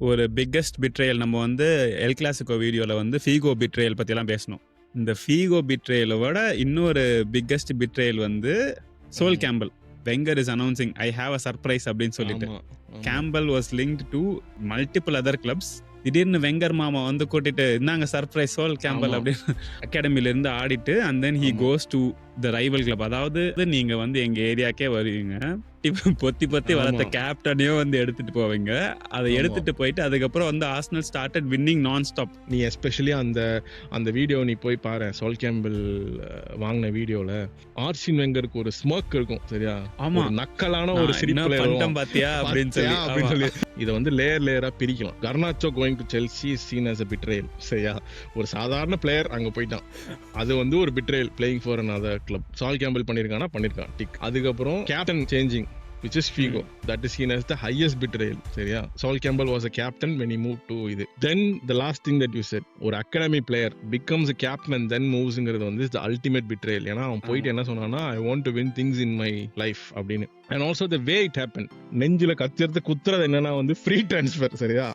ஒரு biggest betrayal நம்ம வந்து எல் கிளாசிக்கோ வீடியோல வந்து ஃபீகோ பிட்ரேயல் பத்தி எல்லாம் பேசணும். இந்த ஃபீகோ பிட்ரேயலை விட இன்னொரு பிக்கெஸ்ட் பிட்ரேயல் வந்து Sol Campbell. Wenger is announcing I have a surprise அப்படின்னு சொல்லிட்டு. Campbell was linked to multiple other clubs. திடீர்னு வெங்கர் மாமா வந்து கூட்டிட்டு இருந்தாங்க சர்ப்ரைஸ் சோல் கேம்பல் அப்படின்னு அகாடமில இருந்து ஆடிட்டு and then he goes to the rival club. அதாவது நீங்க வந்து எங்க ஏரியாக்கே வருவீங்க, பொத்தி பொத்தி வளர்த்த கேப்டனையும் வந்து எடுத்துட்டு போவீங்க, அதை எடுத்துட்டு போயிட்டு அதுக்கப்புறம் வந்து ஆர்சனல் ஸ்டார்டட் வின்னிங் நான் ஸ்டாப். நீ எஸ்பெஷலி அந்த வீடியோ நீ போய் பாரு, சோல் கேம்பிள் வாங்கின வீடியோல ஆர்சின் வெங்கருக்கு ஒரு ஸ்மோக் இருக்கும் சரியா, ஆமா, நக்கலான ஒரு சிரிப்பு பாத்தியா அப்படின்னு சொல்லி இதை வந்து லேயர் லேயரா பிரிக்கலாம். கர்னாச்சோ going to Chelsea is scene as a betrayal சரியா. ஒரு சாதாரண பிளேயர் அங்க போயிட்டான், அது வந்து ஒரு betrayal playing for another club. சால் கேம்பிள் பண்ணிருக்கான் டிக். அதுக்கப்புறம் captain changing which is Figo, that is seen as the highest betrayal சரியா. Sol Campbell was a captain when he moved to இது. Then the last thing that you said, ஒரு academy player becomes a captain and then moves ங்கிறது வந்து the ultimate betrayal. ஏன்னா அவன் போயிட்டு என்ன சொன்னான்னா I want to win things in my life அப்படின்னு. And also the way it happened, நெஞ்சில கத்திரத்தை குத்துறது என்னன்னா வந்து ஃப்ரீ ட்ரான்ஸ்ஃபர் சரியா.